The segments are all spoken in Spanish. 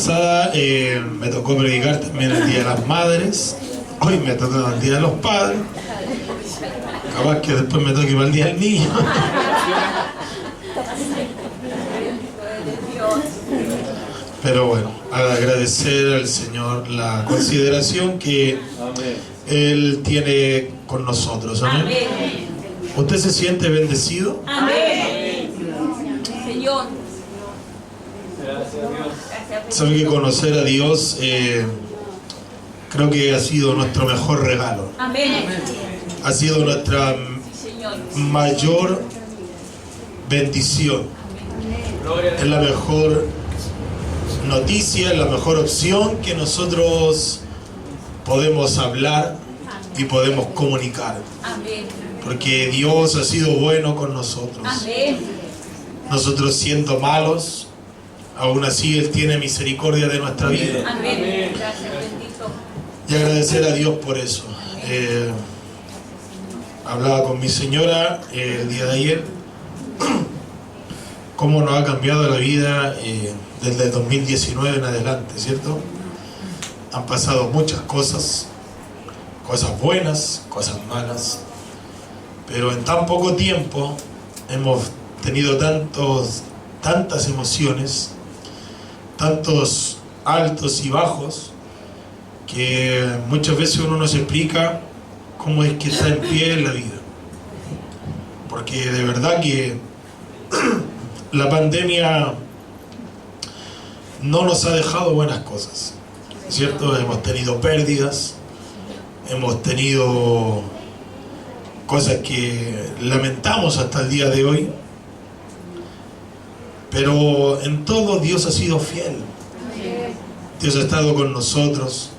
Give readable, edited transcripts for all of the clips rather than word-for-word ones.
pasada me tocó predicar también el Día de las Madres. Hoy me toca el Día de los Padres. Capaz que después me toque para el Día del Niño. Pero bueno, agradecer al Señor la consideración que Él tiene con nosotros. Amén. ¿Usted se siente bendecido? Amén. Señor. Sabe que conocer a Dios creo que ha sido nuestro mejor regalo. Amén. Ha sido nuestra mayor bendición. Es la mejor noticia, es la mejor opción que nosotros podemos hablar y podemos comunicar. Amén. Porque Dios ha sido bueno con nosotros. Amén. Nosotros siendo malos, aún así Él tiene misericordia de nuestra vida. Amén. Gracias, bendito. Y agradecer a Dios por eso. Hablaba con mi señora el día de ayer cómo nos ha cambiado la vida desde el 2019 en adelante, ¿cierto? Han pasado muchas cosas, cosas buenas, cosas malas, pero en tan poco tiempo hemos tenido tantas emociones, tantos altos y bajos, que muchas veces uno no se explica cómo es que está en pie en la vida. Porque de verdad que la pandemia no nos ha dejado buenas cosas, ¿cierto? Hemos tenido pérdidas, hemos tenido cosas que lamentamos hasta el día de hoy, pero en todo Dios ha sido fiel. Dios ha estado con nosotros,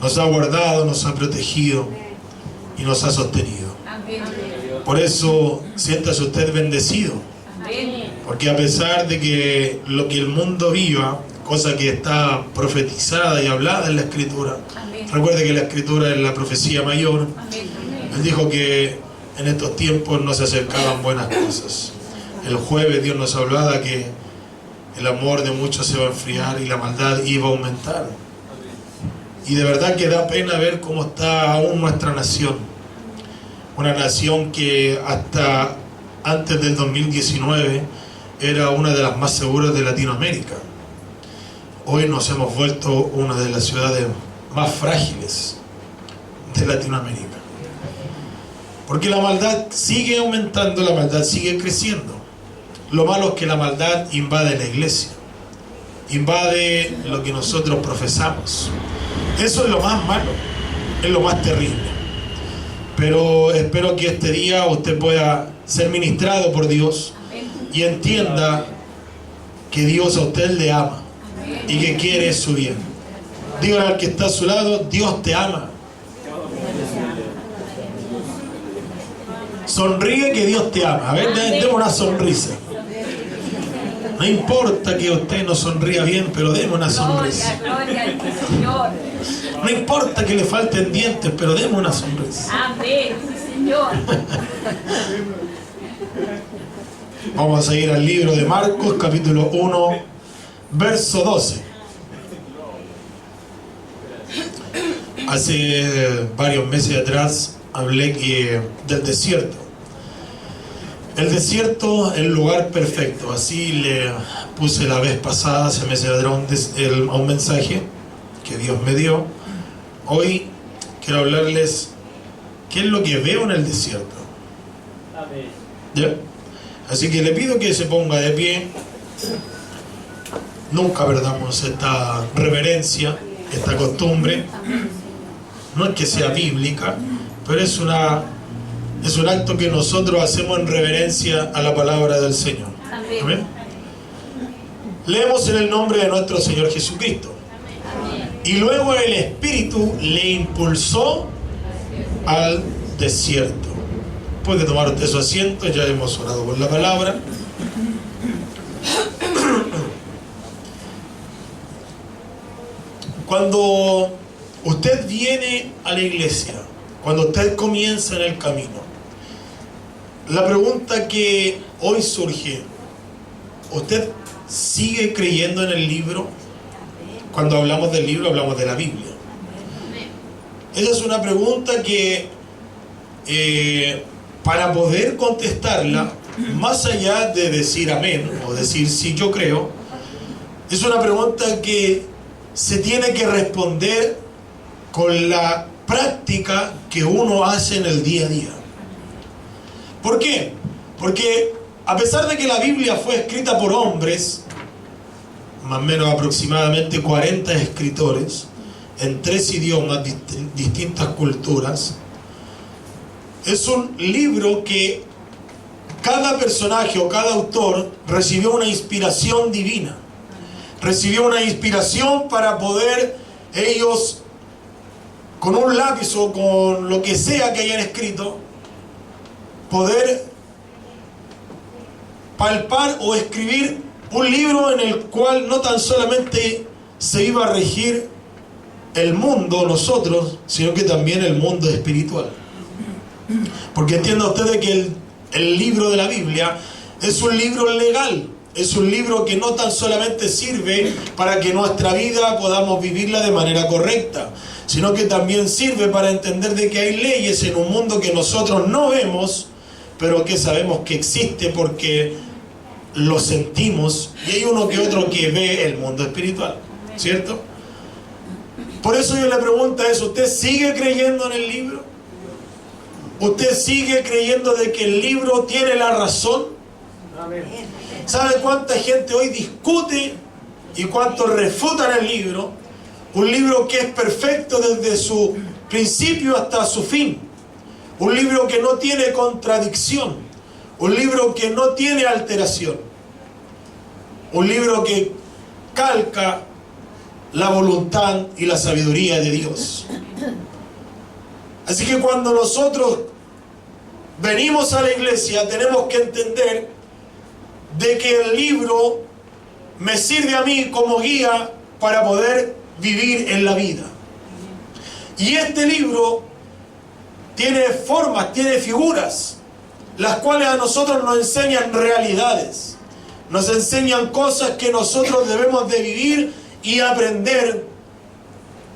nos ha guardado, nos ha protegido y nos ha sostenido. Por eso siéntase usted bendecido, porque a pesar de que lo que el mundo viva, cosa que está profetizada y hablada en la Escritura, recuerde que la Escritura es la profecía mayor. Él dijo que en estos tiempos no se acercaban buenas cosas. El jueves Dios nos hablaba que el amor de muchos se va a enfriar y la maldad iba a aumentar. Y de verdad que da pena ver cómo está aún nuestra nación. Una nación que hasta antes del 2019 era una de las más seguras de Latinoamérica. Hoy nos hemos vuelto una de las ciudades más frágiles de Latinoamérica. Porque la maldad sigue aumentando, la maldad sigue creciendo. Lo malo es que la maldad invade la iglesia, invade lo que nosotros profesamos. Eso es lo más malo, es lo más terrible. Pero espero que este día usted pueda ser ministrado por Dios y entienda que Dios a usted le ama y que quiere su bien. Dígale al que está a su lado: Dios te ama. Sonríe, que Dios te ama. A ver, déme una sonrisa. No importa que usted no sonría bien, pero déme una sonrisa. No importa que le falten dientes, pero déme una sonrisa. Amén, Señor. Vamos a seguir al libro de Marcos, capítulo 1, verso 12. Hace varios meses atrás hablé del desierto. El desierto es el lugar perfecto. Así le puse la vez pasada, se me saldrá un mensaje que Dios me dio. Hoy quiero hablarles qué es lo que veo en el desierto. ¿Ya? Así que le pido que se ponga de pie. Nunca perdamos esta reverencia, esta costumbre. No es que sea bíblica, pero es un acto que nosotros hacemos en reverencia a la palabra del Señor. ¿Amén? Leemos en el nombre de nuestro Señor Jesucristo. Y luego el Espíritu le impulsó al desierto. Puede tomar usted su asiento, ya hemos orado por la palabra. Cuando usted viene a la iglesia, cuando usted comienza en el camino, la pregunta que hoy surge: ¿usted sigue creyendo en el libro? cuando hablamos del libro, hablamos de la Biblia? Esa es una pregunta que para poder contestarla, más allá de decir amén o decir sí yo creo, es una pregunta que se tiene que responder con la práctica que uno hace en el día a día. ¿Por qué? Porque a pesar de que la Biblia fue escrita por hombres, más o menos aproximadamente 40 escritores, en 3 idiomas, distintas culturas, es un libro que cada personaje o cada autor recibió una inspiración divina. Recibió una inspiración para poder ellos, con un lápiz o con lo que sea que hayan escrito, poder palpar o escribir un libro en el cual no tan solamente se iba a regir el mundo, nosotros, sino que también el mundo espiritual. Porque entiendan ustedes que el libro de la Biblia es un libro legal, es un libro que no tan solamente sirve para que nuestra vida podamos vivirla de manera correcta, sino que también sirve para entender de que hay leyes en un mundo que nosotros no vemos, pero que sabemos que existe porque lo sentimos, y hay uno que otro que ve el mundo espiritual, ¿cierto? Por eso yo le pregunto eso: ¿usted sigue creyendo en el libro? ¿Usted sigue creyendo de que el libro tiene la razón? Amén. ¿Sabe cuánta gente hoy discute y cuántos refutan el libro? Un libro que es perfecto desde su principio hasta su fin. Un libro que no tiene contradicción. Un libro que no tiene alteración. Un libro que calca la voluntad y la sabiduría de Dios. Así que cuando nosotros venimos a la iglesia, tenemos que entender de que el libro me sirve a mí como guía para poder vivir en la vida. Y este libro tiene formas, tiene figuras, las cuales a nosotros nos enseñan realidades, nos enseñan cosas que nosotros debemos de vivir y aprender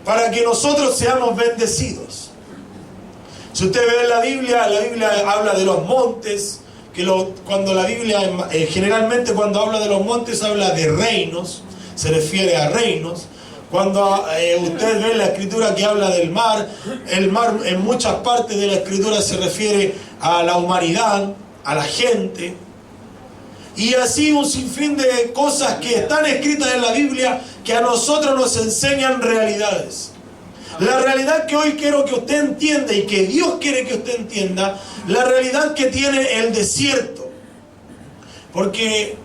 para que nosotros seamos bendecidos. Si usted ve la Biblia habla de los montes, cuando la Biblia generalmente cuando habla de los montes habla de reinos, se refiere a reinos. Cuando usted ve la escritura que habla del mar, el mar en muchas partes de la escritura se refiere a la humanidad, a la gente. Y así un sinfín de cosas que están escritas en la Biblia que a nosotros nos enseñan realidades. La realidad que hoy quiero que usted entienda y que Dios quiere que usted entienda, la realidad que tiene el desierto. Porque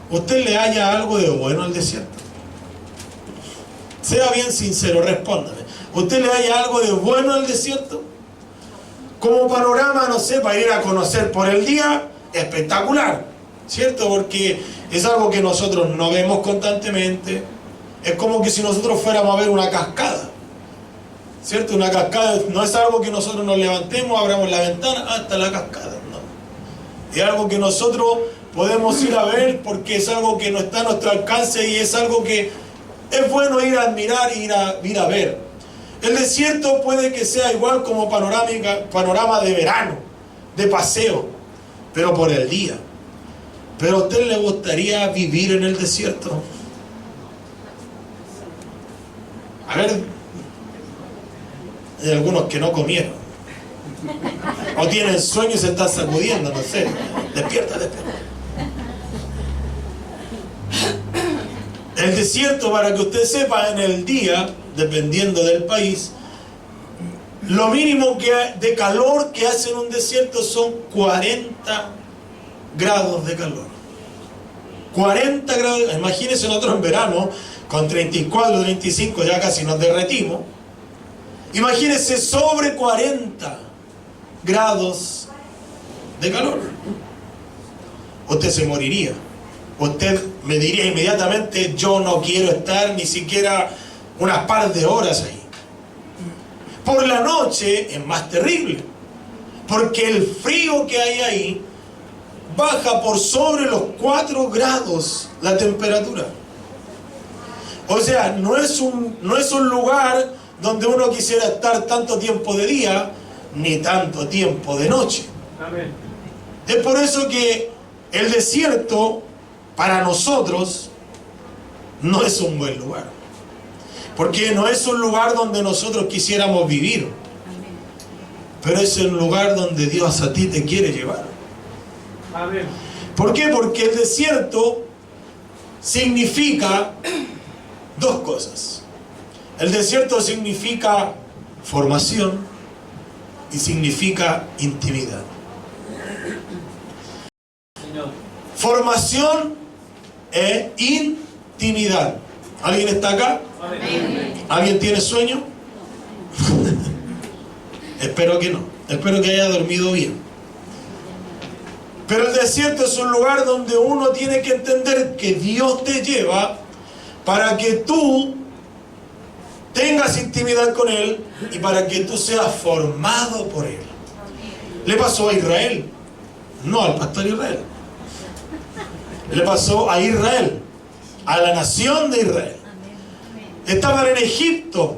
usted le halla algo de bueno al desierto. Sea bien sincero, respóndame. ¿Usted le halla algo de bueno al desierto? Como panorama, no sé, para ir a conocer por el día, espectacular, ¿cierto? Porque es algo que nosotros no vemos constantemente. Es como que si nosotros fuéramos a ver una cascada, ¿cierto? Una cascada no es algo que nosotros nos levantemos, abramos la ventana hasta la cascada, no. Es algo que nosotros podemos ir a ver porque es algo que no está a nuestro alcance y es algo que es bueno ir a admirar y ir a ver. El desierto puede que sea igual como panorama de verano, de paseo, pero por el día. ¿Pero a usted le gustaría vivir en el desierto? A ver, hay algunos que no comieron. O tienen sueño y se están sacudiendo, no sé. Despierta. El desierto, para que usted sepa, en el día, dependiendo del país, lo mínimo de calor que hace en un desierto son 40 grados de calor. 40 grados, imagínense nosotros en verano, con 34, 35 ya casi nos derretimos. Imagínense sobre 40 grados de calor. Usted se moriría. Usted me diría inmediatamente: yo no quiero estar ni siquiera unas par de horas ahí. Por la noche es más terrible, porque el frío que hay ahí baja por sobre los 4 grados la temperatura. O sea, no es un lugar donde uno quisiera estar tanto tiempo de día, ni tanto tiempo de noche. Amén. Es por eso que el desierto, para nosotros, no es un buen lugar. Porque no es un lugar donde nosotros quisiéramos vivir. Pero es un lugar donde Dios a ti te quiere llevar. Amén. ¿Por qué? Porque el desierto significa dos cosas. El desierto significa formación y significa intimidad. Señor. Formación e intimidad. ¿Alguien está acá? Amén. ¿Alguien tiene sueño? Espero que no. Espero que haya dormido bien. Pero el desierto es un lugar donde uno tiene que entender que Dios te lleva para que tú tengas intimidad con Él y para que tú seas formado por Él. Le pasó a Israel, no al pastor Israel. Le pasó a Israel, a la nación de Israel. Estaban en Egipto.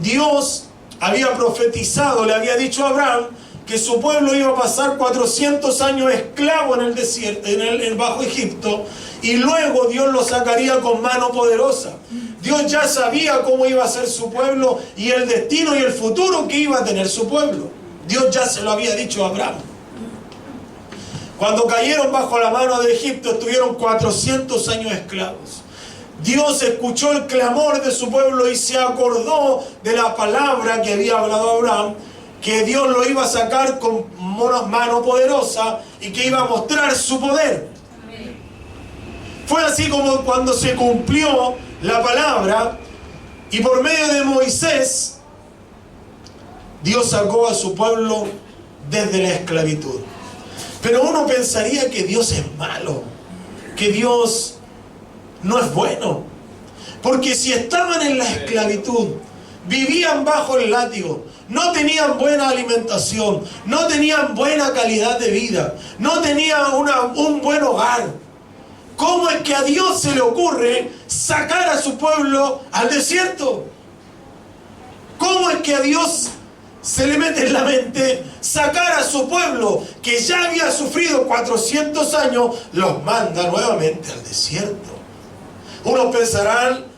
Dios había profetizado, le había dicho a Abraham que su pueblo iba a pasar 400 años esclavo en el desierto, bajo Egipto, y luego Dios lo sacaría con mano poderosa. Dios ya sabía cómo iba a ser su pueblo y el destino y el futuro que iba a tener su pueblo. Dios ya se lo había dicho a Abraham. Cuando cayeron bajo la mano de Egipto, estuvieron 400 años esclavos. Dios escuchó el clamor de su pueblo y se acordó de la palabra que había hablado Abraham, que Dios lo iba a sacar con mano poderosa y que iba a mostrar su poder. Fue así como cuando se cumplió la palabra y por medio de Moisés, Dios sacó a su pueblo desde la esclavitud. Pero uno pensaría que Dios es malo, que Dios no es bueno. Porque si estaban en la esclavitud, vivían bajo el látigo, no tenían buena alimentación, no tenían buena calidad de vida, no tenían un buen hogar, ¿cómo es que a Dios se le ocurre sacar a su pueblo al desierto? ¿Cómo es que a Dios se le mete en la mente sacar a su pueblo que ya había sufrido 400 años, los manda nuevamente al desierto? Unos pensarán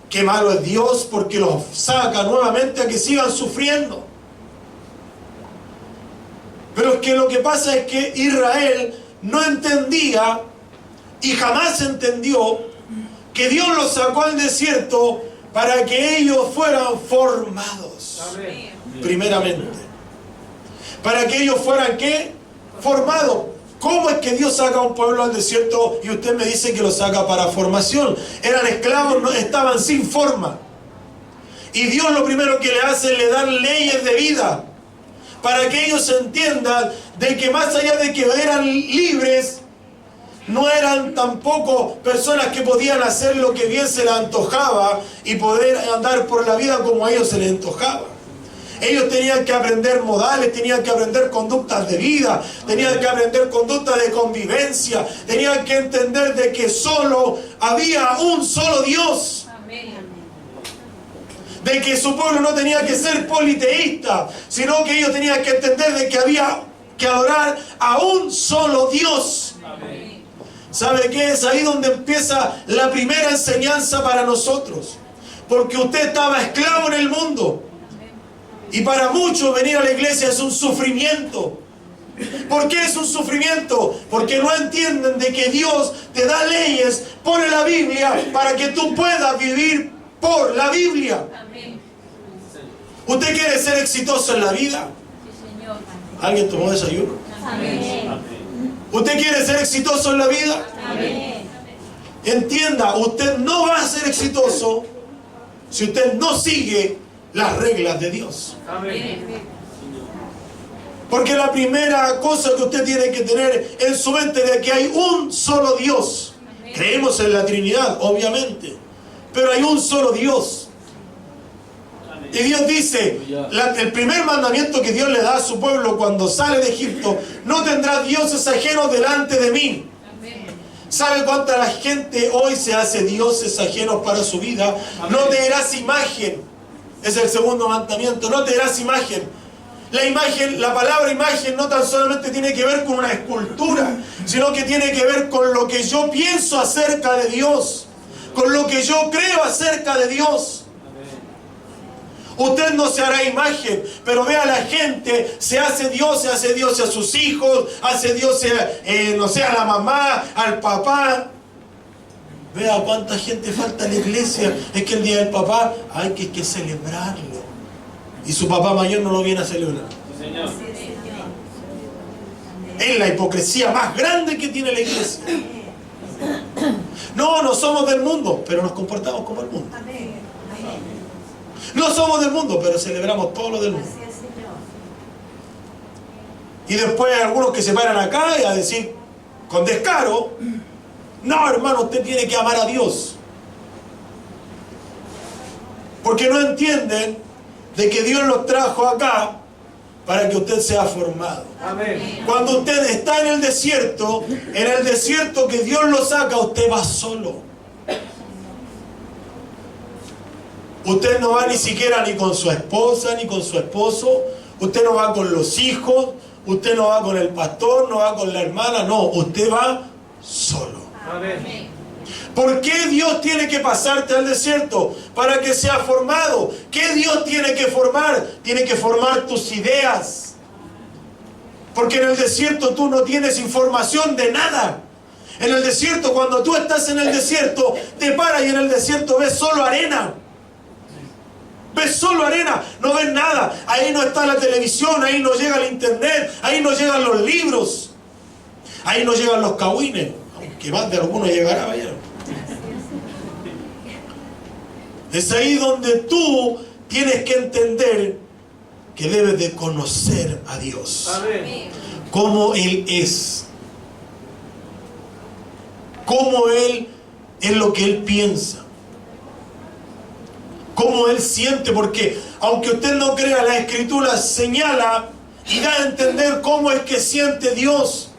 que malo es Dios porque los saca nuevamente a que sigan sufriendo. Pero es que lo que pasa es que Israel no entendía y jamás entendió que Dios los sacó al desierto para que ellos fueran formados. Amén. Primeramente. Para que ellos fueran, ¿qué? Formados. ¿Cómo es que Dios saca a un pueblo al desierto y usted me dice que lo saca para formación? Eran esclavos, no, estaban sin forma. Y Dios lo primero que le hace es le dar leyes de vida. Para que ellos entiendan de que más allá de que eran libres, no eran tampoco personas que podían hacer lo que bien se les antojaba y poder andar por la vida como a ellos se les antojaba. Ellos tenían que aprender modales, tenían que aprender conductas de vida, tenían que aprender conductas de convivencia, tenían que entender de que solo había un solo Dios. De que su pueblo no tenía que ser politeísta, sino que ellos tenían que entender de que había que adorar a un solo Dios. Amén. ¿Sabe qué? Es ahí donde empieza la primera enseñanza para nosotros. Porque usted estaba esclavo en el mundo. Y para muchos venir a la iglesia es un sufrimiento. ¿Por qué es un sufrimiento? Porque no entienden de que Dios te da leyes, pone la Biblia para que tú puedas vivir por la Biblia. ¿Usted quiere ser exitoso en la vida? Sí, Señor. ¿Alguien tomó desayuno? Amén. ¿Usted quiere ser exitoso en la vida? Amén. Entienda, usted no va a ser exitoso si usted no sigue las reglas de Dios. Amén. Porque la primera cosa que usted tiene que tener en su mente es que hay un solo Dios. Creemos en la Trinidad, obviamente, pero hay un solo Dios. Y Dios dice, el primer mandamiento que Dios le da a su pueblo cuando sale de Egipto: no tendrás dioses ajenos delante de mí. ¿Sabe cuánta la gente hoy se hace dioses ajenos para su vida? Amén. No te harás imagen. Es el segundo mandamiento. No te harás imagen. La imagen, la palabra imagen no tan solamente tiene que ver con una escultura, sino que tiene que ver con lo que yo pienso acerca de Dios, con lo que yo creo acerca de Dios. Usted no se hará imagen, pero vea, la gente se hace Dios a sus hijos, hace Dios no sé, a la mamá, al papá. Vea cuánta gente falta en la iglesia. Es que el día del papá hay que celebrarlo. Y su papá mayor no lo viene a celebrar. Sí, Señor. Es la hipocresía más grande que tiene la iglesia. No, no somos del mundo, pero nos comportamos como el mundo. No somos del mundo, pero celebramos todo lo del mundo. Y después hay algunos que se paran acá y a decir con descaro: no, hermano, usted tiene que amar a Dios. Porque no entienden de que Dios los trajo acá para que usted sea formado. Amén. Cuando usted está en el desierto que Dios lo saca, usted va solo. Usted no va ni siquiera ni con su esposa, ni con su esposo. Usted no va con los hijos. Usted no va con el pastor, no va con la hermana. No, usted va solo. Amén. ¿Por qué Dios tiene que pasarte al desierto? Para que sea formado. ¿Qué Dios tiene que formar? Tiene que formar tus ideas. Porque en el desierto tú no tienes información de nada. En el desierto, cuando tú estás en el desierto, te paras y en el desierto ves solo arena. Ves solo arena, no ves nada. Ahí no está la televisión, ahí no llega el internet, ahí no llegan los libros, ahí no llegan los cagüines, aunque más de algunos llegará, vaya. Es ahí donde tú tienes que entender que debes de conocer a Dios. Amén. Cómo Él es. Cómo Él es lo que Él piensa. Cómo Él siente, porque aunque usted no crea, la Escritura señala y da a entender cómo es que siente Dios.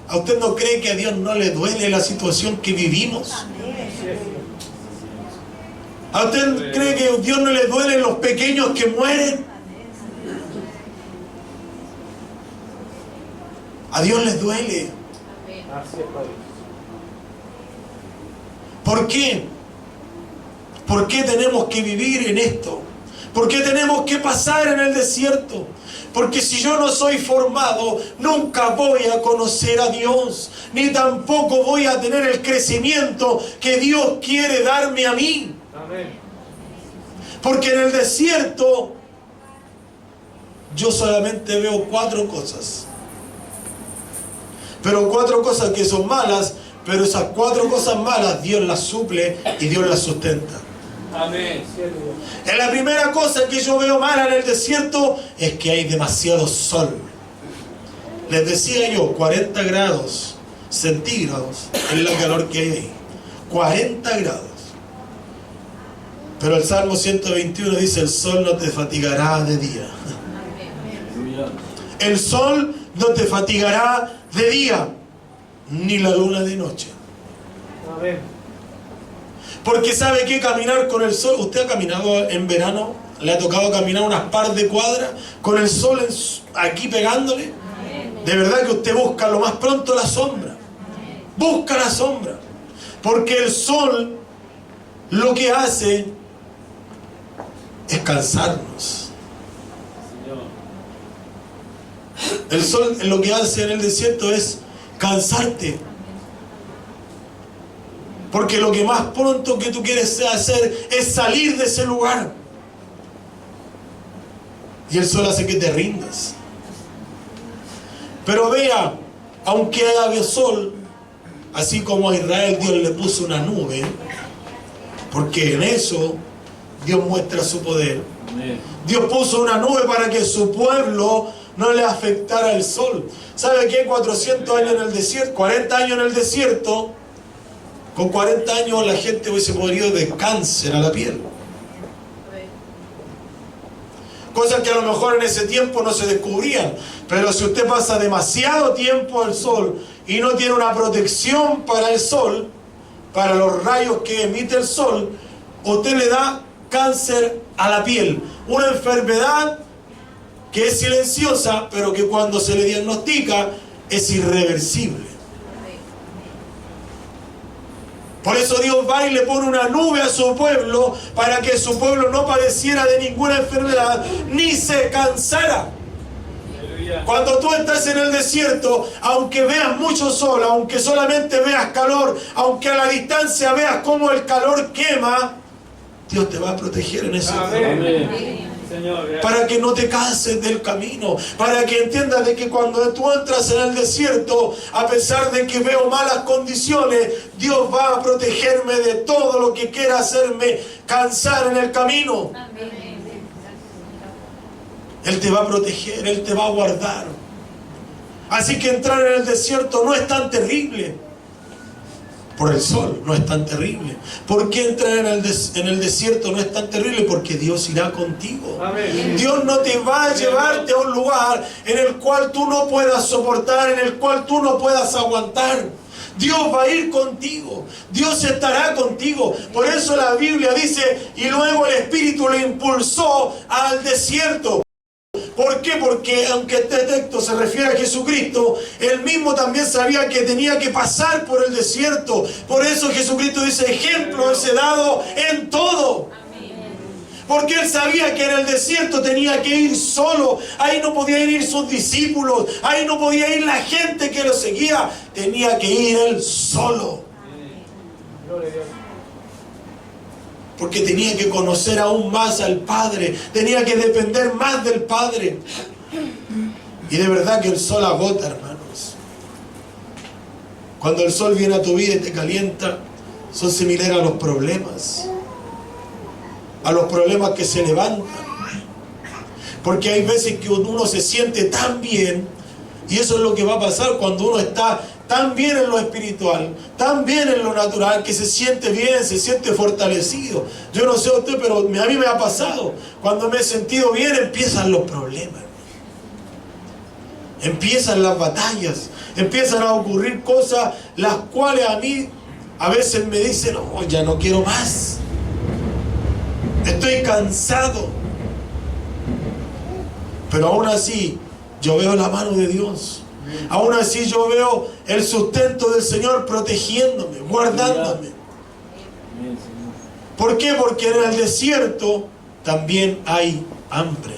¿A usted no cree que a Dios no le duele la situación que vivimos? ¿A usted cree que a Dios no le duelen los pequeños que mueren? A Dios les duele. Así es, Padre. ¿Por qué? ¿Por qué tenemos que vivir en esto? ¿Por qué tenemos que pasar en el desierto? Porque si yo no soy formado, nunca voy a conocer a Dios, ni tampoco voy a tener el crecimiento que Dios quiere darme a mí. Amén. Porque en el desierto yo solamente veo 4 cosas. Pero 4 cosas que son malas, pero esas 4 cosas malas Dios las suple y Dios las sustenta. Amén. En la primera cosa que yo veo mala en el desierto es que hay demasiado sol. Les decía yo, 40 grados centígrados es la calor que hay ahí. 40 grados. Pero el Salmo 121 dice: el sol no te fatigará de día. El sol no te fatigará de día, ni la luna de noche. Amén. Porque ¿sabe qué? Caminar con el sol. ¿Usted ha caminado en verano? ¿Le ha tocado caminar unas par de cuadras con el sol aquí pegándole? De verdad que usted busca lo más pronto la sombra. Busca la sombra. Porque el sol lo que hace es cansarnos. El sol lo que hace en el desierto es cansarte. Porque lo que más pronto que tú quieres hacer es salir de ese lugar. Y el sol hace que te rindas. Pero vea, aunque haya sol, así como a Israel Dios le puso una nube, porque en eso Dios muestra su poder. Dios puso una nube para que su pueblo no le afectara el sol. ¿Sabe qué? 400 años en el desierto, 40 años en el desierto. Con 40 años la gente hubiese morido de cáncer a la piel. Cosas que a lo mejor en ese tiempo no se descubrían. Pero si usted pasa demasiado tiempo al sol y no tiene una protección para el sol, para los rayos que emite el sol, usted le da cáncer a la piel. Una enfermedad que es silenciosa, pero que cuando se le diagnostica es irreversible. Por eso Dios va y le pone una nube a su pueblo para que su pueblo no padeciera de ninguna enfermedad ni se cansara. Cuando tú estás en el desierto, aunque veas mucho sol, aunque solamente veas calor, aunque a la distancia veas cómo el calor quema, Dios te va a proteger en ese Amén. Señor, para que no te canses del camino, para que entiendas de que cuando tú entras en el desierto, a pesar de que veo malas condiciones, Dios va a protegerme de todo lo que quiera hacerme cansar en el camino. Él te va a proteger, Él te va a guardar. Así que entrar en el desierto no es tan terrible. Por el sol no es tan terrible. ¿Por qué entrar en el desierto no es tan terrible? Porque Dios irá contigo. Amén. Dios no te va a llevarte a un lugar en el cual tú no puedas soportar, en el cual tú no puedas aguantar. Dios va a ir contigo. Dios estará contigo. Por eso la Biblia dice, y luego el Espíritu le impulsó al desierto. ¿Por qué? Porque aunque este texto se refiere a Jesucristo, Él mismo también sabía que tenía que pasar por el desierto. Por eso Jesucristo dice, ejemplo os he dado en todo. Porque Él sabía que en el desierto tenía que ir solo. Ahí no podían ir sus discípulos. Ahí no podía ir la gente que lo seguía. Tenía que ir Él solo. Gloria a Dios. Porque tenía que conocer aún más al Padre. Tenía que depender más del Padre. Y de verdad que el sol agota, hermanos. Cuando el sol viene a tu vida y te calienta, son similares a los problemas. A los problemas que se levantan. Porque hay veces que uno se siente tan bien. Y eso es lo que va a pasar cuando uno está tan bien en lo espiritual, tan bien en lo natural, que se siente bien, se siente fortalecido. Yo no sé a usted, pero a mí me ha pasado. Cuando me he sentido bien, empiezan los problemas. Empiezan las batallas. Empiezan a ocurrir cosas las cuales a mí a veces me dicen, no, ya no quiero más. Estoy cansado. Pero aún así, yo veo la mano de Dios. Aún así yo veo el sustento del Señor protegiéndome, guardándome. ¿Por qué? Porque en el desierto también hay hambre.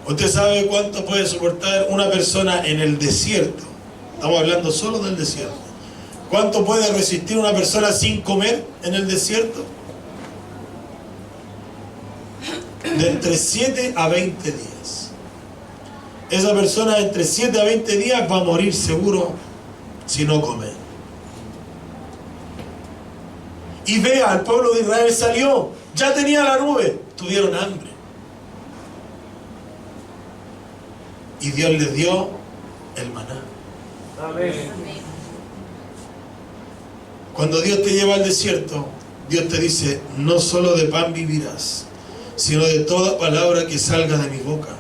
¿Usted sabe cuánto puede soportar una persona en el desierto? Estamos hablando solo del desierto. ¿Cuánto puede resistir una persona sin comer en el desierto? De entre 7 a 20 días. Esa persona entre 7 a 20 días va a morir seguro si no come. Y vea, el pueblo de Israel salió, ya tenía la nube, tuvieron hambre. Y Dios les dio el maná. Amén. Cuando Dios te lleva al desierto, Dios te dice, no solo de pan vivirás, sino de toda palabra que salga de mi boca.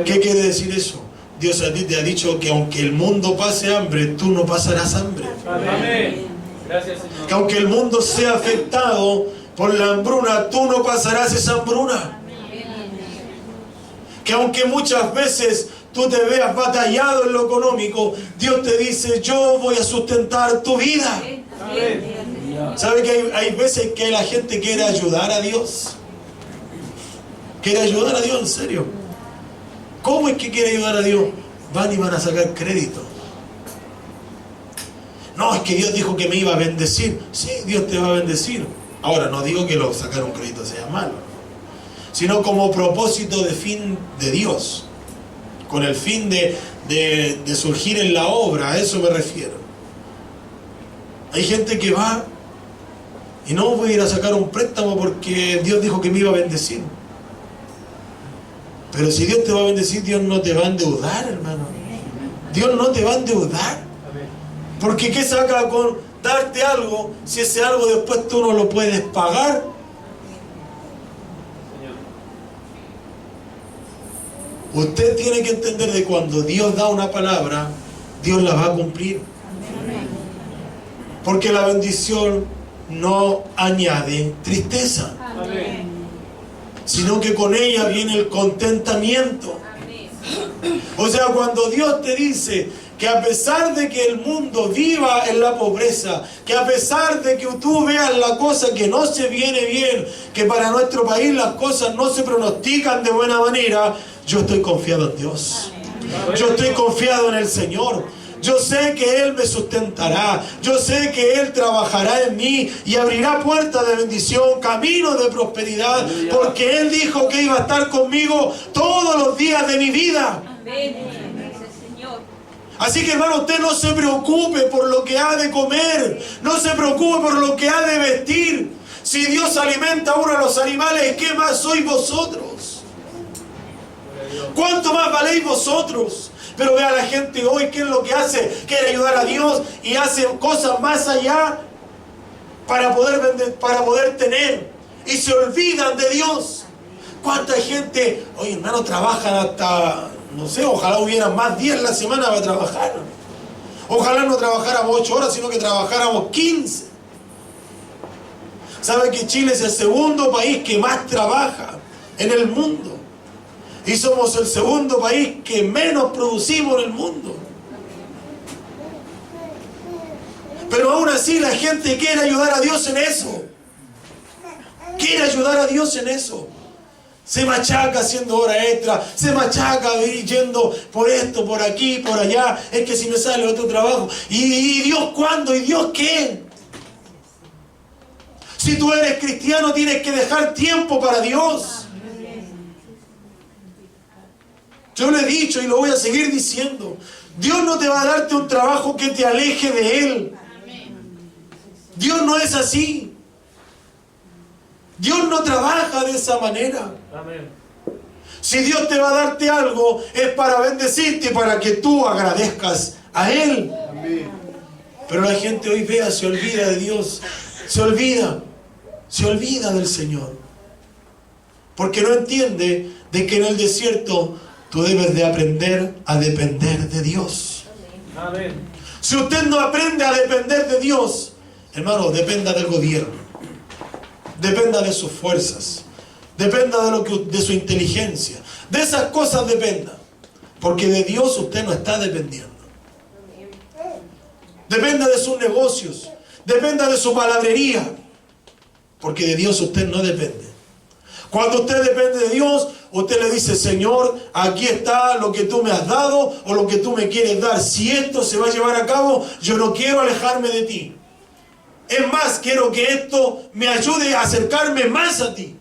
¿Qué quiere decir eso? Dios a ti te ha dicho que aunque el mundo pase hambre, tú no pasarás hambre. Amén. Gracias, Señor. Que aunque el mundo sea afectado por la hambruna, tú no pasarás esa hambruna. Que aunque muchas veces tú te veas batallado en lo económico, Dios te dice, yo voy a sustentar tu vida. Amén. ¿Sabe que hay veces que la gente quiere ayudar a Dios? Quiere ayudar a Dios, en serio. ¿Cómo es que quiere ayudar a Dios? Van y van a sacar crédito. No, es que Dios dijo que me iba a bendecir. Sí, Dios te va a bendecir. Ahora, no digo que lo sacar un crédito sea malo, sino como propósito de fin de Dios, con el fin de surgir en la obra. A eso me refiero. Hay gente que va y no voy a ir a sacar un préstamo porque Dios dijo que me iba a bendecir. Pero si Dios te va a bendecir, Dios no te va a endeudar, hermano. Dios no te va a endeudar. Porque ¿qué saca con darte algo si ese algo después tú no lo puedes pagar? Usted tiene que entender de cuando Dios da una palabra, Dios la va a cumplir. Porque la bendición no añade tristeza, Amén. sino que con ella viene el contentamiento. O sea, cuando Dios te dice que a pesar de que el mundo viva en la pobreza, que a pesar de que tú veas la cosa que no se viene bien, que para nuestro país las cosas no se pronostican de buena manera, yo estoy confiado en Dios. Yo estoy confiado en el Señor. Yo sé que Él me sustentará. Yo sé que Él trabajará en mí y abrirá puertas de bendición, caminos de prosperidad, porque Él dijo que iba a estar conmigo todos los días de mi vida. Así que, hermano, usted no se preocupe por lo que ha de comer, no se preocupe por lo que ha de vestir. Si Dios alimenta a uno de los animales, ¿qué más sois vosotros? ¿Cuánto más valéis vosotros? Pero vea la gente hoy, ¿qué es lo que hace? Quiere ayudar a Dios y hace cosas más allá para poder vender, para poder tener. Y se olvidan de Dios. ¿Cuánta gente, oye hermano, trabajan hasta, no sé, ojalá hubieran más días en la semana para trabajar? Ojalá no trabajáramos 8 horas, sino que trabajáramos 15. ¿Sabe que Chile es el segundo país que más trabaja en el mundo? Y somos el segundo país que menos producimos en el mundo. Pero aún así la gente quiere ayudar a Dios en eso. Quiere ayudar a Dios en eso. Se machaca haciendo hora extra, se machaca yendo por esto, por aquí, por allá. Es que si me sale otro trabajo. ¿Y Dios cuándo? ¿Y Dios qué? Si tú eres cristiano, tienes que dejar tiempo para Dios. Yo lo he dicho y lo voy a seguir diciendo. Dios no te va a darte un trabajo que te aleje de Él. Dios no es así. Dios no trabaja de esa manera. Amén. Si Dios te va a darte algo, es para bendecirte, para que tú agradezcas a Él. Pero la gente hoy vea, se olvida de Dios. Se olvida del Señor. Porque no entiende de que en el desierto tú debes de aprender a depender de Dios. Amén. Si usted no aprende a depender de Dios, hermano, dependa del gobierno. Dependa de sus fuerzas. Dependa de su inteligencia. De esas cosas dependa. Porque de Dios usted no está dependiendo. Dependa de sus negocios. Dependa de su palabrería. Porque de Dios usted no depende. Cuando usted depende de Dios, usted le dice: Señor, aquí está lo que tú me has dado o lo que tú me quieres dar. Si esto se va a llevar a cabo, yo no quiero alejarme de ti. Es más, quiero que esto me ayude a acercarme más a ti.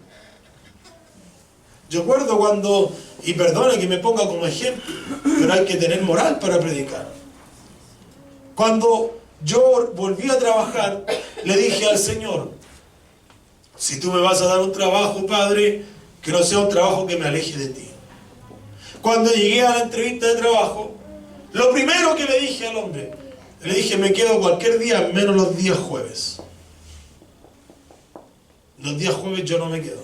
Yo recuerdo cuando, y perdone que me ponga como ejemplo, pero hay que tener moral para predicar. Cuando yo volví a trabajar, le dije al Señor: si tú me vas a dar un trabajo, Padre, que no sea un trabajo que me aleje de ti. Cuando llegué a la entrevista de trabajo, lo primero que le dije al hombre, le dije: me quedo cualquier día menos los días jueves. Los días jueves yo no me quedo.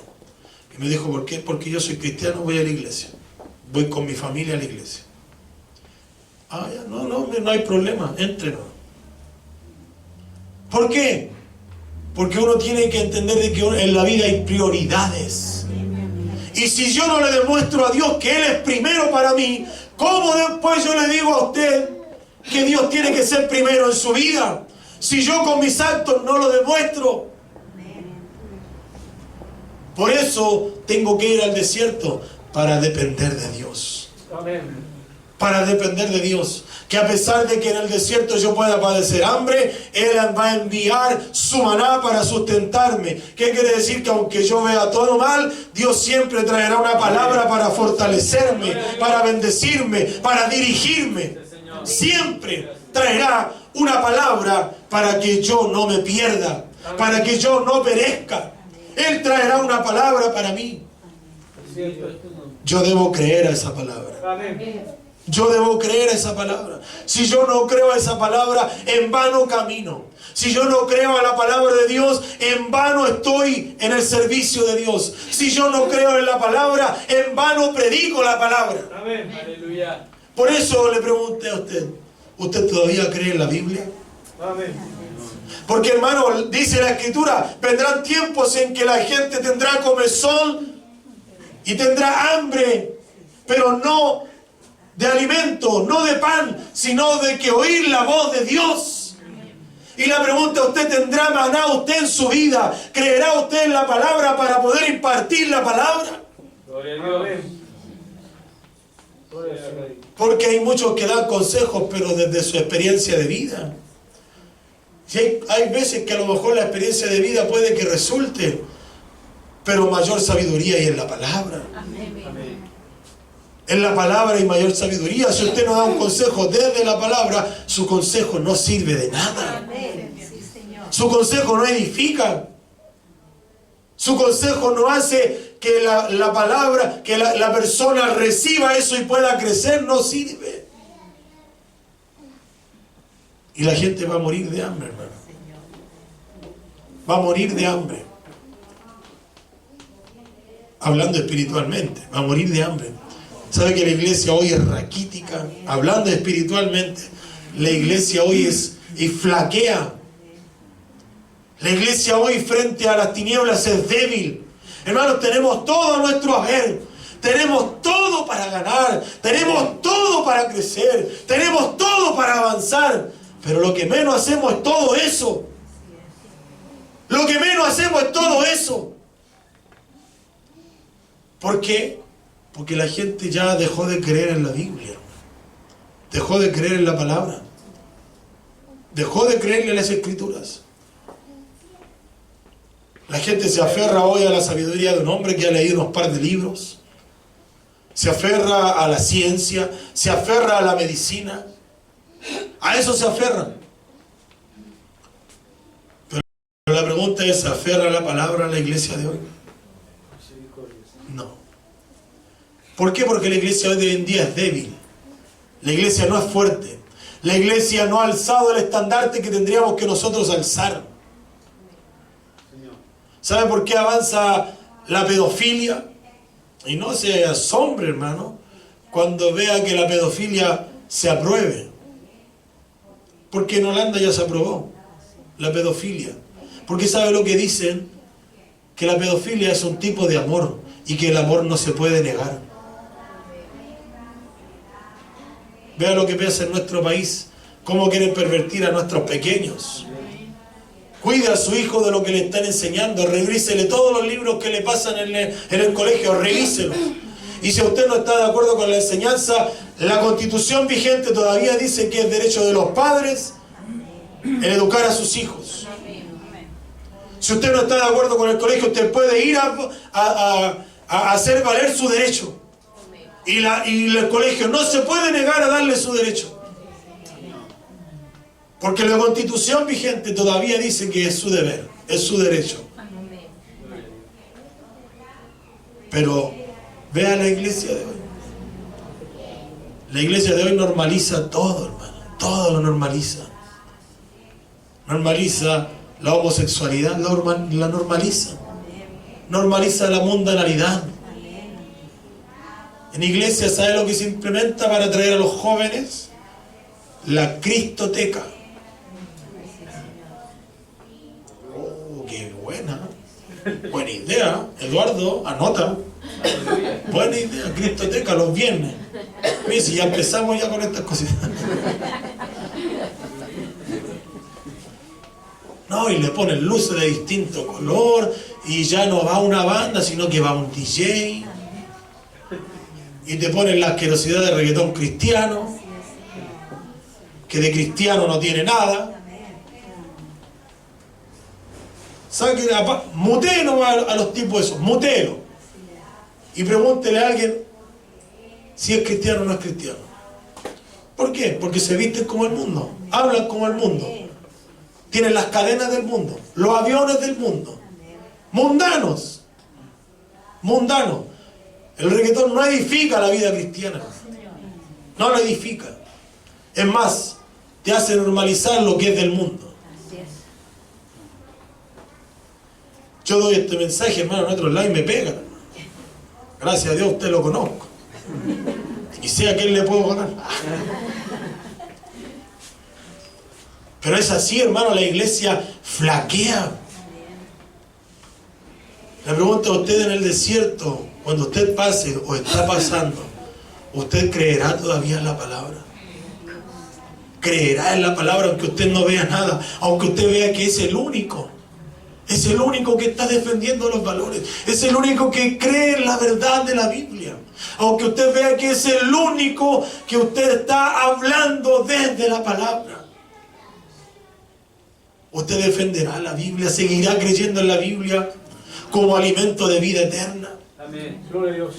Y me dijo: ¿por qué? Porque yo soy cristiano, voy a la iglesia. Voy con mi familia a la iglesia. Ah, ya, no hay problema, éntrenos. ¿Por qué? Porque uno tiene que entender de que en la vida hay prioridades. Y si yo no le demuestro a Dios que Él es primero para mí, ¿cómo después yo le digo a usted que Dios tiene que ser primero en su vida? Si yo con mis actos no lo demuestro. Por eso tengo que ir al desierto, para depender de Dios. Amén. Para depender de Dios. Que a pesar de que en el desierto yo pueda padecer hambre, Él va a enviar su maná para sustentarme. ¿Qué quiere decir? Que aunque yo vea todo mal, Dios siempre traerá una palabra para fortalecerme, para bendecirme, para dirigirme. Siempre traerá una palabra para que yo no me pierda, para que yo no perezca. Él traerá una palabra para mí. Yo debo creer a esa palabra. Amén. Yo debo creer a esa palabra. Si yo no creo a esa palabra, en vano camino. Si yo no creo a la palabra de Dios, en vano estoy en el servicio de Dios. Si yo no creo en la palabra, en vano predico la palabra. Amén. Aleluya. Por eso le pregunté a usted, ¿usted todavía cree en la Biblia? Amén. Porque, hermano, dice la Escritura, vendrán tiempos en que la gente tendrá comezón y tendrá hambre, pero no de alimento, no de pan, sino de que oír la voz de Dios. Y la pregunta, ¿usted tendrá maná usted en su vida? ¿Creerá usted en la palabra para poder impartir la palabra? Gloria a Dios. Gloria a Dios. Porque hay muchos que dan consejos, pero desde su experiencia de vida. Y hay veces que a lo mejor la experiencia de vida puede que resulte, pero mayor sabiduría hay en la palabra. Amén. En la palabra hay mayor sabiduría. Si usted no da un consejo desde la palabra, su consejo no sirve de nada. Su consejo no edifica. Su consejo no hace que la palabra, que la persona reciba eso y pueda crecer, no sirve. Y la gente va a morir de hambre, hermano. Va a morir de hambre. Hablando espiritualmente, va a morir de hambre. ¿Sabe que la iglesia hoy es raquítica? Hablando espiritualmente, la iglesia hoy es flaquea. La iglesia hoy frente a las tinieblas es débil. Hermanos, tenemos todo a nuestro haber. Tenemos todo para ganar. Tenemos todo para crecer. Tenemos todo para avanzar. Pero lo que menos hacemos es todo eso. Lo que menos hacemos es todo eso. ¿Por qué? Porque la gente ya dejó de creer en la Biblia. Dejó de creer en la palabra. Dejó de creerle en las Escrituras. La gente se aferra hoy a la sabiduría de un hombre que ha leído unos par de libros. Se aferra a la ciencia. Se aferra a la medicina. A eso se aferra. Pero la pregunta es, ¿se aferra a la palabra a la iglesia de hoy? No. ¿Por qué? Porque la iglesia hoy en día es débil. La iglesia no es fuerte. La iglesia no ha alzado el estandarte que tendríamos que nosotros alzar. ¿Sabe por qué avanza la pedofilia? Y no se asombre, hermano, cuando vea que la pedofilia se apruebe. Porque en Holanda ya se aprobó la pedofilia. Porque ¿sabe lo que dicen? Que la pedofilia es un tipo de amor y que el amor no se puede negar. Vea lo que pasa en nuestro país, cómo quieren pervertir a nuestros pequeños. Cuide a su hijo de lo que le están enseñando, revísele todos los libros que le pasan en el colegio, revíselos. Y si usted no está de acuerdo con la enseñanza, la Constitución vigente todavía dice que es derecho de los padres en educar a sus hijos. Si usted no está de acuerdo con el colegio, usted puede ir a hacer valer su derecho. Y el colegio no se puede negar a darle su derecho. Porque la Constitución vigente todavía dice que es su deber, es su derecho. Pero vea la iglesia de hoy. La iglesia de hoy normaliza todo, hermano. Todo lo normaliza. Normaliza la homosexualidad, la normaliza. Normaliza la mundanalidad. En iglesia, ¿sabe lo que se implementa para atraer a los jóvenes? La cristoteca. Oh, qué buena. Buena idea. Eduardo, anota. Buena idea, cristoteca los viernes. Mire, si ya empezamos ya con estas cositas. No, y le ponen luces de distinto color y ya no va una banda, sino que va un DJ. Y te ponen la asquerosidad de reggaetón cristiano, que de cristiano no tiene nada. ¿Sabe qué? Mutelo a los tipos esos, mutelo. Y pregúntele a alguien si es cristiano o no es cristiano. ¿Por qué? Porque se visten como el mundo, hablan como el mundo, tienen las cadenas del mundo, los aviones del mundo. Mundanos. Mundanos. El reggaetón no edifica la vida cristiana. no lo edifica. Es más, te hace normalizar lo que es del mundo. Así es. Yo doy este mensaje, hermano, en otros lados y me pegan. Gracias a Dios usted lo conozco. Y sé a quién le puedo ganar. Pero es así, hermano, la iglesia flaquea. Le pregunto a usted en el desierto, cuando usted pase o está pasando, ¿usted creerá todavía en la palabra? ¿Creerá en la palabra aunque usted no vea nada? Aunque usted vea que es el único. Es el único que está defendiendo los valores. Es el único que cree en la verdad de la Biblia. Aunque usted vea que es el único que usted está hablando desde la palabra. Usted defenderá la Biblia, seguirá creyendo en la Biblia como alimento de vida eterna. Amén. Gloria a Dios.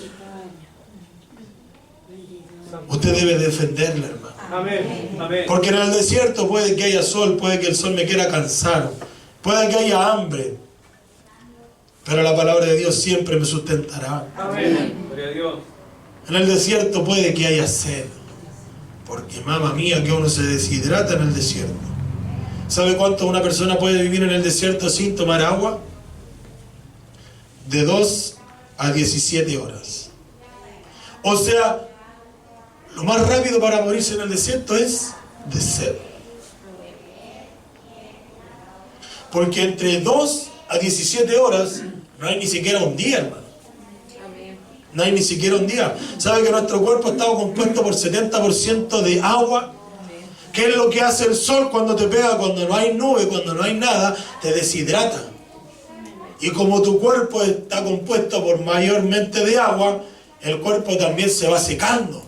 Usted debe defenderla, hermano. Amén. Amén. Porque en el desierto puede que haya sol, puede que el sol me quiera cansar, puede que haya hambre, pero la palabra de Dios siempre me sustentará. Amén. Gloria a Dios. En el desierto puede que haya sed, porque mamá mía que uno se deshidrata en el desierto. ¿Sabe cuánto una persona puede vivir en el desierto sin tomar agua? De 2 a 17 horas. O sea, lo más rápido para morirse en el desierto es de sed. Porque entre 2 a 17 horas no hay ni siquiera un día, hermano. No hay ni siquiera un día. ¿Sabe que nuestro cuerpo está compuesto por 70% de agua? ¿Qué es lo que hace el sol cuando te pega, cuando no hay nube, cuando no hay nada? Te deshidrata. Y como tu cuerpo está compuesto por mayormente de agua, el cuerpo también se va secando.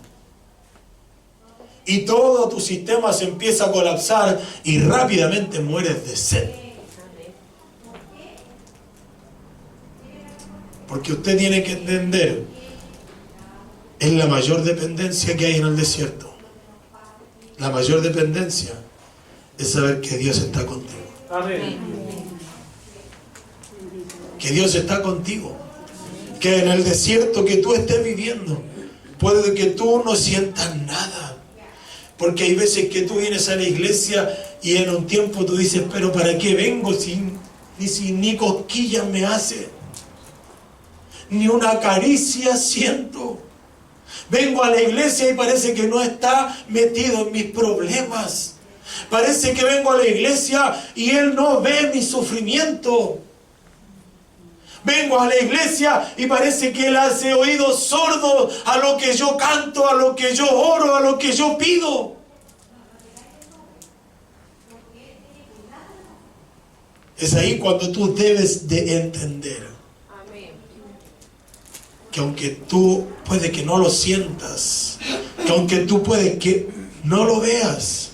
Y todo tu sistema se empieza a colapsar y rápidamente mueres de sed. Porque usted tiene que entender, es la mayor dependencia que hay en el desierto. La mayor dependencia es saber que Dios está contigo. Amén. Que Dios está contigo. Que en el desierto que tú estés viviendo, puede que tú no sientas nada. Porque hay veces que tú vienes a la iglesia y en un tiempo tú dices, pero ¿para qué vengo si ni cosquillas me hace? Ni una caricia siento. Vengo a la iglesia y parece que no está metido en mis problemas. Parece que vengo a la iglesia y Él no ve mi sufrimiento. Vengo a la iglesia y parece que Él hace oídos sordos a lo que yo canto, a lo que yo oro, a lo que yo pido. Es ahí cuando tú debes de entender que aunque tú puede que no lo sientas, que aunque tú puede que no lo veas,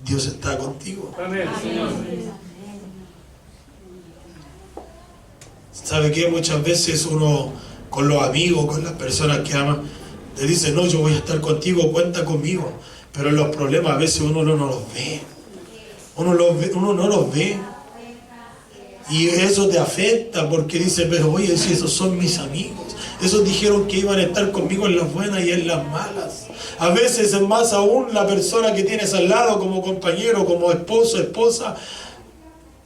Dios está contigo. Amén, Señor. ¿Sabe qué? Muchas veces uno con los amigos, con las personas que aman, le dice, no, yo voy a estar contigo, cuenta conmigo. Pero en los problemas a veces uno no los ve. Uno no los ve. Y eso te afecta porque dice, pero oye, si esos son mis amigos. Esos dijeron que iban a estar conmigo en las buenas y en las malas. A veces es más aún la persona que tienes al lado como compañero, como esposo, esposa,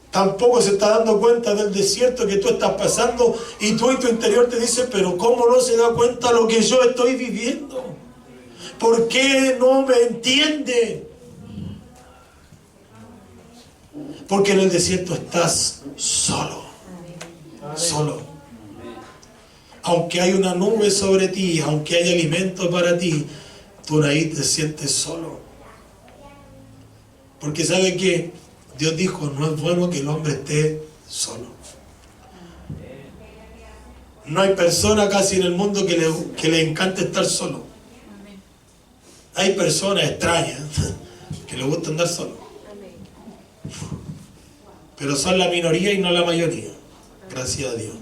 tampoco se está dando cuenta del desierto que tú estás pasando y tú en tu interior te dices, pero ¿cómo no se da cuenta lo que yo estoy viviendo? ¿Por qué no me entiende? Porque en el desierto estás solo. Solo. Aunque hay una nube sobre ti, aunque hay alimento para ti, tú ahí te sientes solo. Porque ¿sabe qué? Dios dijo, no es bueno que el hombre esté solo. No hay persona casi en el mundo que le encante estar solo. Hay personas extrañas que les gusta andar solo. Pero son la minoría y no la mayoría. Gracias a Dios.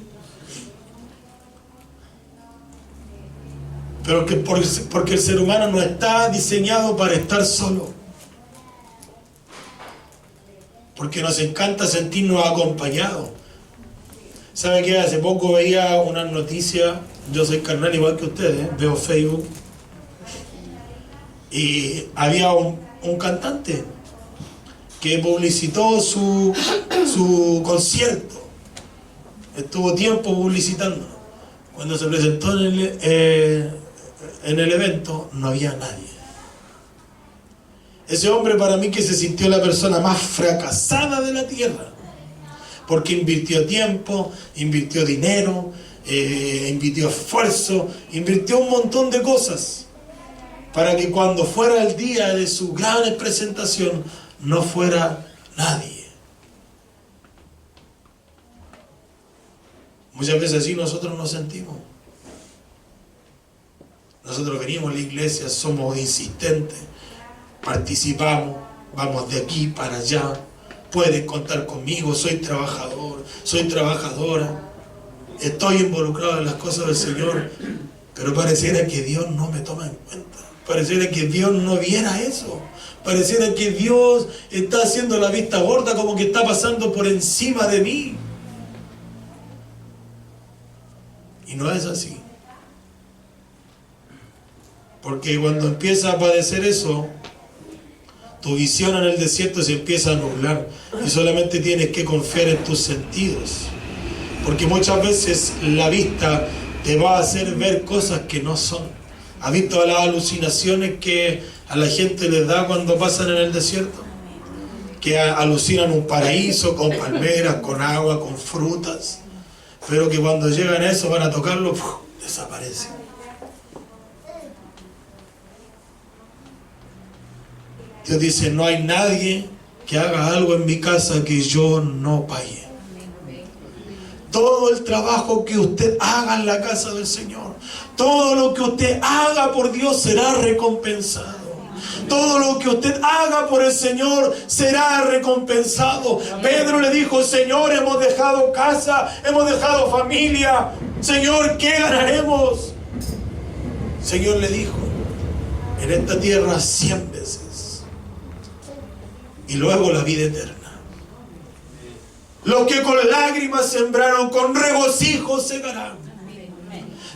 Pero que porque el ser humano no está diseñado para estar solo. Porque nos encanta sentirnos acompañados. ¿Sabe qué? Hace poco veía unas noticias. Yo soy carnal igual que ustedes, veo Facebook. Y había un cantante que publicitó su concierto. Estuvo tiempo publicitando. Cuando se presentó en el evento, no había nadie. Ese hombre, para mí, que se sintió la persona más fracasada de la tierra, porque invirtió tiempo, invirtió dinero, invirtió esfuerzo, invirtió un montón de cosas para que cuando fuera el día de su gran presentación no fuera nadie. Muchas veces así nosotros nos sentimos. Nosotros venimos a la iglesia, somos insistentes, participamos, vamos de aquí para allá, pueden contar conmigo, soy trabajador, soy trabajadora, estoy involucrado en las cosas del Señor, pero pareciera que Dios no me toma en cuenta, pareciera que Dios no viera eso, pareciera que Dios está haciendo la vista gorda, como que está pasando por encima de mí. Y no es así. Porque cuando empieza a padecer eso, tu visión en el desierto se empieza a nublar y solamente tienes que confiar en tus sentidos. Porque muchas veces la vista te va a hacer ver cosas que no son. ¿Has visto las alucinaciones que a la gente les da cuando pasan en el desierto? Que alucinan un paraíso con palmeras, con agua, con frutas, pero que cuando llegan a eso van a tocarlo, desaparece. Dios dice, no hay nadie que haga algo en mi casa que yo no pague. Todo el trabajo que usted haga en la casa del Señor, todo lo que usted haga por Dios será recompensado. Todo lo que usted haga por el Señor será recompensado. Pedro le dijo, Señor, hemos dejado casa, hemos dejado familia. Señor, ¿qué ganaremos? El Señor le dijo, en esta tierra 100 veces. Y luego la vida eterna. Los que con lágrimas sembraron, con regocijo segarán.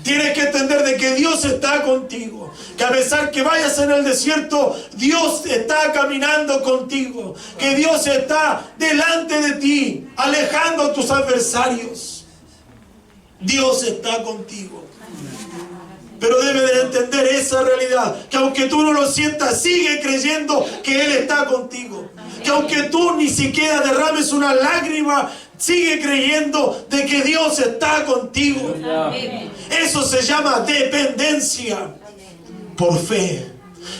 Tienes que entender de que Dios está contigo. Que a pesar que vayas en el desierto, Dios está caminando contigo. Que Dios está delante de ti, alejando a tus adversarios. Dios está contigo. Pero debes de entender esa realidad. Que aunque tú no lo sientas, sigue creyendo que Él está contigo. Que aunque tú ni siquiera derrames una lágrima, sigue creyendo de que Dios está contigo. Eso se llama dependencia por fe.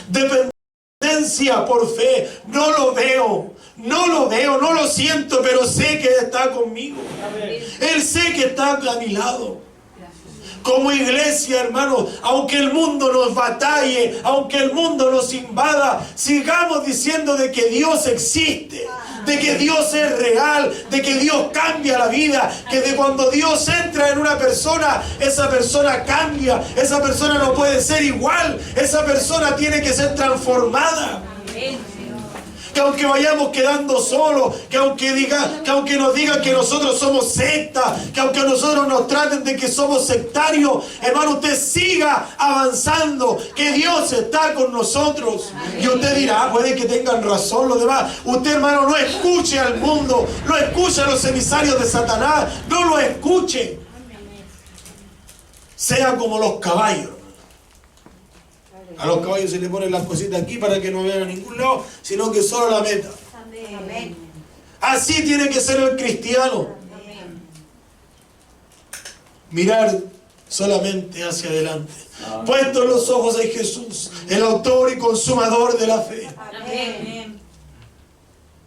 Dependencia por fe. No lo veo, no lo siento, pero sé que está conmigo. Él sé que está a mi lado. Como iglesia, hermanos, aunque el mundo nos batalle, aunque el mundo nos invada, sigamos diciendo de que Dios existe, de que Dios es real, de que Dios cambia la vida, que de cuando Dios entra en una persona, esa persona cambia, esa persona no puede ser igual, esa persona tiene que ser transformada. Que aunque vayamos quedando solos, que aunque nos digan que nosotros somos secta, que aunque nosotros nos traten de que somos sectarios, hermano, usted siga avanzando, que Dios está con nosotros. Y usted dirá, puede que tengan razón los demás. Usted, hermano, no escuche al mundo, no escuche a los emisarios de Satanás, no lo escuche. Sea como los caballos. A los caballos se le ponen las cositas aquí para que no vean a ningún lado, sino que solo la meta. Amén. Así tiene que ser el cristiano. Amén. Mirar solamente hacia adelante. Amén. Puestos los ojos en Jesús, el autor y consumador de la fe. Amén.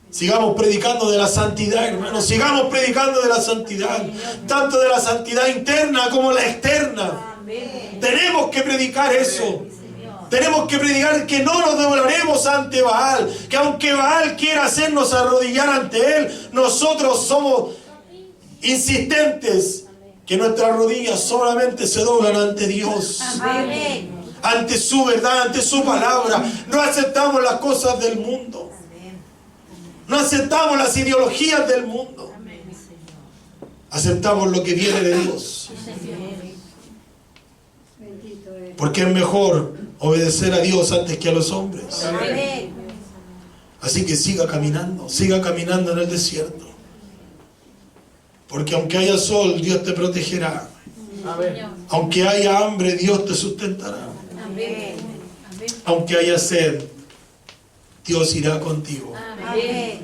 Sigamos predicando de la santidad, hermanos. Sigamos predicando de la santidad. Tanto de la santidad interna como la externa. Amén. Tenemos que predicar eso. Tenemos que predicar que no nos doblaremos ante Baal, que aunque Baal quiera hacernos arrodillar ante él, nosotros somos insistentes, que nuestras rodillas solamente se doblan ante Dios. Amén. Ante su verdad, ante su palabra. No aceptamos las cosas del mundo. No aceptamos las ideologías del mundo. Aceptamos lo que viene de Dios. Porque es mejor obedecer a Dios antes que a los hombres. Amén. Así que siga caminando en el desierto. Porque aunque haya sol, Dios te protegerá. Amén. Aunque haya hambre, Dios te sustentará. Amén. Aunque haya sed, Dios irá contigo Amén.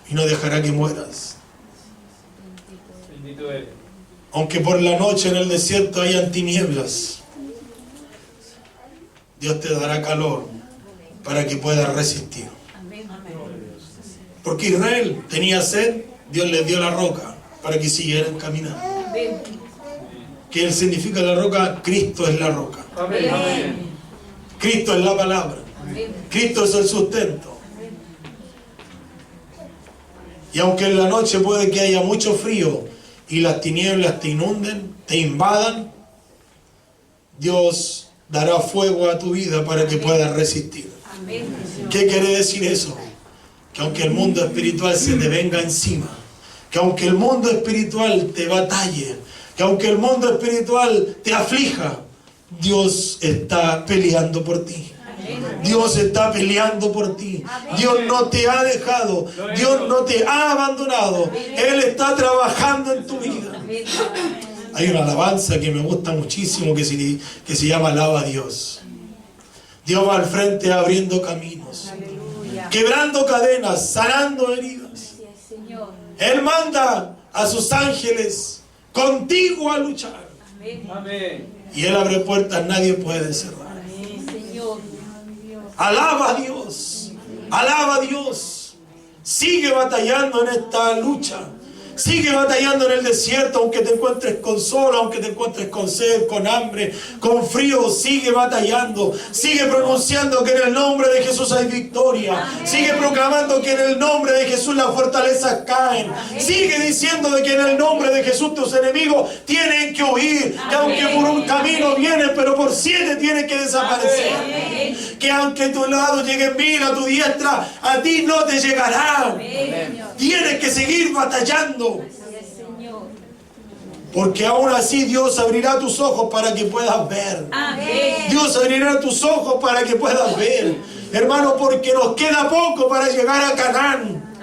y no dejará que mueras. Bendito eres. Aunque por la noche en el desierto hayan tinieblas, Dios te dará calor para que puedas resistir. Porque Israel tenía sed, Dios les dio la roca para que siguieran caminando. ¿Qué significa la roca? Cristo es la roca. Amén. Amén. Cristo es la palabra. Cristo es el sustento. Y aunque en la noche puede que haya mucho frío y las tinieblas te inunden, te invadan, Dios dará fuego a tu vida para que puedas resistir. ¿Qué quiere decir eso? Que aunque el mundo espiritual se te venga encima, que aunque el mundo espiritual te batalle, que aunque el mundo espiritual te aflija, Dios está peleando por ti. Dios está peleando por ti. Dios no te ha dejado. Dios no te ha abandonado. Él está trabajando en tu vida. Hay una alabanza que me gusta muchísimo que se llama Alaba a Dios. Dios va al frente abriendo caminos, quebrando cadenas, sanando heridas. Él manda a sus ángeles contigo a luchar. Amén. Y Él abre puertas, nadie puede cerrar. Alaba a Dios, alaba a Dios. Sigue batallando en esta lucha. Sigue batallando en el desierto, aunque te encuentres con sol, aunque te encuentres con sed, con hambre, con frío. Sigue batallando. Sigue pronunciando que en el nombre de Jesús hay victoria. Sigue proclamando que en el nombre de Jesús las fortalezas caen. Sigue diciendo de que en el nombre de Jesús tus enemigos tienen que huir. Que aunque por un camino vienen, pero por 7 tienen que desaparecer. Que aunque a tu lado lleguen 1000 a tu diestra, a ti no te llegarán. Tienes que seguir batallando. Porque aún así Dios abrirá tus ojos para que puedas ver. Dios abrirá tus ojos para que puedas ver. Hermano, porque nos queda poco para llegar a Canaán.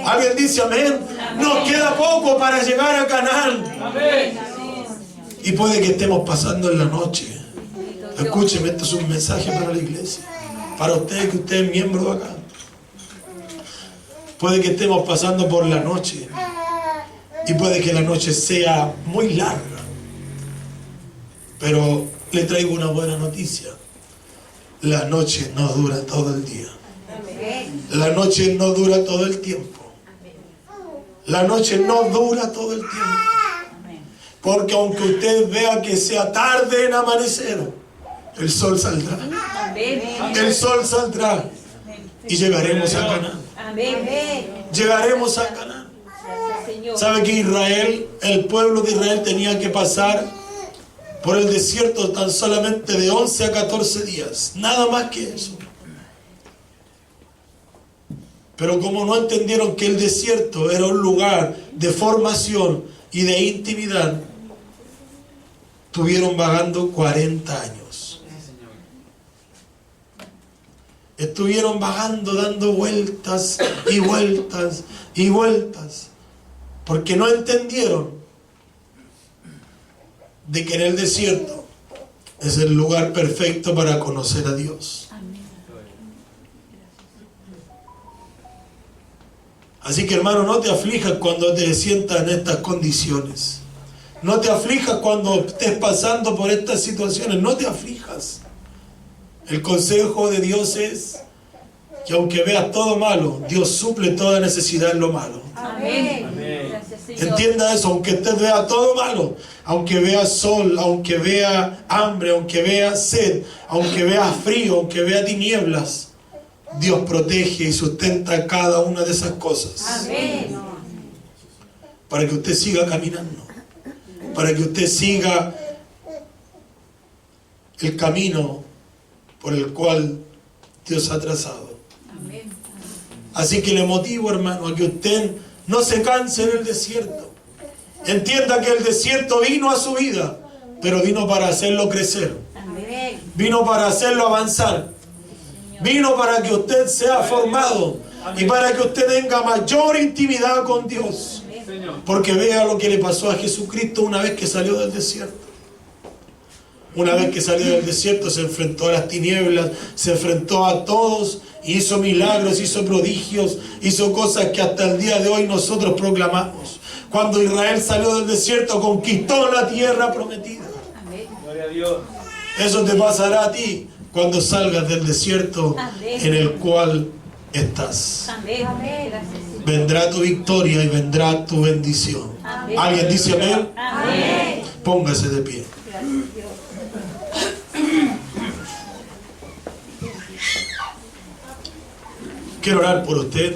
¿Alguien dice amén? Nos queda poco para llegar a Canaán. Y puede que estemos pasando en la noche. Escúcheme, esto es un mensaje para la iglesia. Para usted, que usted es miembro de acá. Puede que estemos pasando por la noche y puede que la noche sea muy larga, pero le traigo una buena noticia. La noche no dura todo el día. La noche no dura todo el tiempo. La noche no dura todo el tiempo. Porque aunque usted vea que sea tarde en amanecer, el sol saldrá. El sol saldrá y llegaremos a Canaán. Llegaremos a Canaán. ¿Sabe que Israel, el pueblo de Israel tenía que pasar por el desierto tan solamente de 11 a 14 días? Nada más que eso. Pero como no entendieron que el desierto era un lugar de formación y de intimidad, estuvieron vagando 40 años. Estuvieron vagando, dando vueltas y vueltas y vueltas, porque no entendieron de que en el desierto es el lugar perfecto para conocer a Dios. Así que, hermano, no te aflijas cuando te sientas en estas condiciones. No te aflijas cuando estés pasando por estas situaciones. No te aflijas. El consejo de Dios es que aunque veas todo malo, Dios suple toda necesidad en lo malo. Amén. Entienda eso, aunque usted vea todo malo, aunque vea sol, aunque vea hambre, aunque vea sed, aunque vea frío, aunque vea tinieblas, Dios protege y sustenta cada una de esas cosas. Amén. Para que usted siga caminando, para que usted siga el camino por el cual Dios ha trazado. Así que le motivo, hermano, a que usted no se canse en el desierto. Entienda que el desierto vino a su vida, pero vino para hacerlo crecer. Vino para hacerlo avanzar. Vino para que usted sea formado y para que usted tenga mayor intimidad con Dios. Señor. Porque vea lo que le pasó a Jesucristo una vez que salió del desierto. Una vez que salió del desierto se enfrentó a las tinieblas, se enfrentó a todos, hizo milagros, hizo prodigios, hizo cosas que hasta el día de hoy nosotros proclamamos. Cuando Israel salió del desierto, conquistó la tierra prometida. Gloria a Dios. Eso te pasará a ti cuando salgas del desierto en el cual estás. Vendrá tu victoria y vendrá tu bendición. ¿Alguien dice amén? Póngase de pie. Quiero orar por usted.